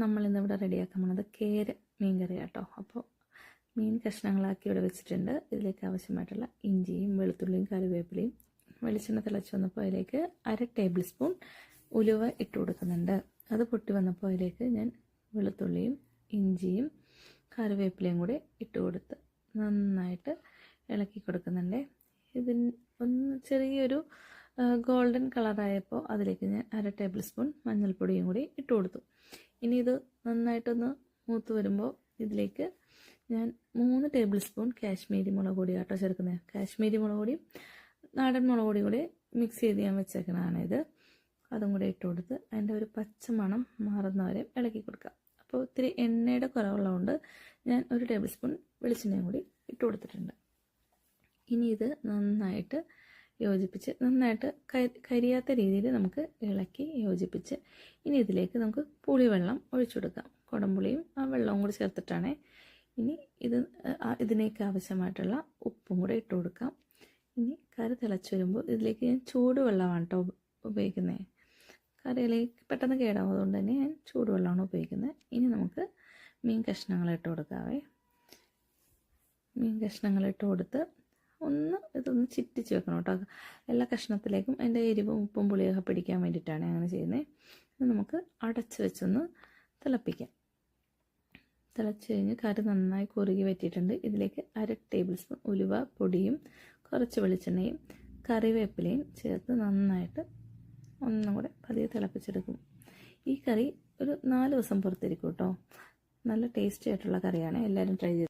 നമ്മളിന്നിവിടെ റെഡിയാക്കാൻ പോകുന്നത് കേര മീൻ കറി കേട്ടോ. അപ്പോൾ മീൻ കഷ്ണങ്ങളാക്കി ഇവിടെ വെച്ചിട്ടുണ്ട്. ഇതിലേക്ക് ആവശ്യമായിട്ടുള്ള ഇഞ്ചിയും വെളുത്തുള്ളിയും കറിവേപ്പിലയും വെളിച്ചെണ്ണ തിളച്ച് വന്നപ്പോൾ അതിലേക്ക് 1/2 ടേബിൾ സ്പൂൺ ഉലുവ ഇട്ട് കൊടുക്കുന്നുണ്ട്. അത് പൊട്ടി വന്നപ്പോൾ അതിലേക്ക് ഞാൻ വെളുത്തുള്ളിയും ഇഞ്ചിയും കറിവേപ്പിലയും കൂടി ഇട്ട് കൊടുത്ത് നന്നായിട്ട് ഇളക്കി കൊടുക്കുന്നുണ്ട്. ഇതിന് ഒന്ന് ചെറിയൊരു ഗോൾഡൻ കളറായപ്പോൾ അതിലേക്ക് ഞാൻ 1/2 ടേബിൾ സ്പൂൺ മഞ്ഞൾപ്പൊടിയും കൂടി ഇട്ട് കൊടുത്തു. ഇനി ഇത് നന്നായിട്ടൊന്ന് മൂത്ത് വരുമ്പോൾ ഇതിലേക്ക് ഞാൻ 3 ടേബിൾ സ്പൂൺ കാശ്മീരി മുളക് പൊടി ആട്ടോ ചേർക്കുന്നത്. കാശ്മീരി മുളക് പൊടിയും നാടൻ മുളക് പൊടി കൂടി മിക്സ് ചെയ്ത് ഞാൻ വെച്ചേക്കണതാണിത്. അതും കൂടി ഇട്ട് കൊടുത്ത് അതിൻ്റെ ഒരു പച്ച മണം മാറുന്നവരെ ഇളക്കി കൊടുക്കാം. അപ്പോൾ ഇത്തിരി എണ്ണയുടെ കുറവുള്ളതുകൊണ്ട് ഞാൻ 1 ടേബിൾ സ്പൂൺ വെളിച്ചെണ്ണയും കൂടി ഇട്ട് കൊടുത്തിട്ടുണ്ട്. ഇനി ഇത് നന്നായിട്ട് യോജിപ്പിച്ച് നന്നായിട്ട് കരിയാത്ത രീതിയിൽ നമുക്ക് ഇളക്കി യോജിപ്പിച്ച് ഇനി ഇതിലേക്ക് നമുക്ക് പുളിവെള്ളം ഒഴിച്ചു കൊടുക്കാം. കുടംപുളിയും ആ വെള്ളവും കൂടി ചേർത്തിട്ടാണ്. ഇനി ഇതിലേക്ക് ആവശ്യമായിട്ടുള്ള ഉപ്പും കൂടെ ഇട്ട് കൊടുക്കാം. ഇനി കറി തിളച്ച് വരുമ്പോൾ ഇതിലേക്ക് ഞാൻ ചൂടുവെള്ളമാണ് കേട്ടോ ഉപയോഗിക്കുന്നത്. കറിയിലേക്ക് പെട്ടെന്ന് കേടാവും, അതുകൊണ്ട് തന്നെ ഞാൻ ചൂടുവെള്ളമാണ് ഉപയോഗിക്കുന്നത്. ഇനി നമുക്ക് മീൻ കഷ്ണങ്ങൾ ഇട്ട് കൊടുക്കാവേ. മീൻ കഷ്ണങ്ങൾ ഇട്ട് കൊടുത്ത് ഇതൊന്ന് ചിറ്റിച്ച് വെക്കണം കേട്ടോ. എല്ലാ കഷ്ണത്തിലേക്കും അതിൻ്റെ എരിവും ഉപ്പും പുളിയൊക്കെ പിടിക്കാൻ വേണ്ടിയിട്ടാണ് അങ്ങനെ ചെയ്യുന്നത്. ഇത് നമുക്ക് അടച്ച് വെച്ചൊന്ന് തിളപ്പിക്കാം. തിളച്ച് കഴിഞ്ഞ് കറി നന്നായി കുറുകി വറ്റിയിട്ടുണ്ട്. ഇതിലേക്ക് 1/2 ടേബിൾ സ്പൂൺ ഉലുവ പൊടിയും കുറച്ച് വെളിച്ചെണ്ണയും കറിവേപ്പിലയും ചേർത്ത് നന്നായിട്ട് ഒന്നും കൂടെ പതിയെ തിളപ്പിച്ചെടുക്കും. ഈ കറി ഒരു 4 ദിവസം പുറത്തിരിക്കും കേട്ടോ. നല്ല ടേസ്റ്റി ആയിട്ടുള്ള കറിയാണ്. എല്ലാവരും ട്രൈ ചെയ്ത്